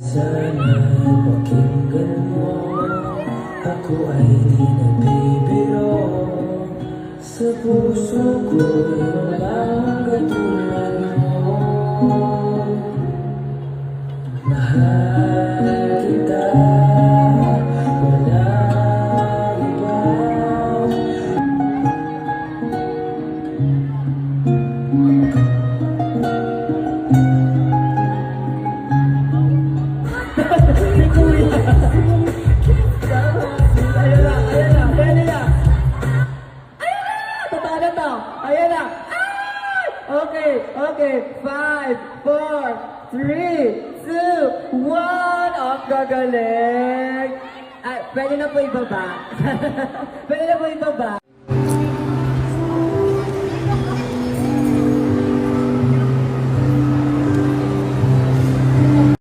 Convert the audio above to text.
Sana pakinggan mo, ako ay di nagbibiro. Sa puso ko'y walang katulad mo. Mahal kita, walang iba. Ayan na! Okay, okay. 5, 4, 3, 2, 1. Ang gagaling! Pwede na po ibaba. Pwede na po ibaba.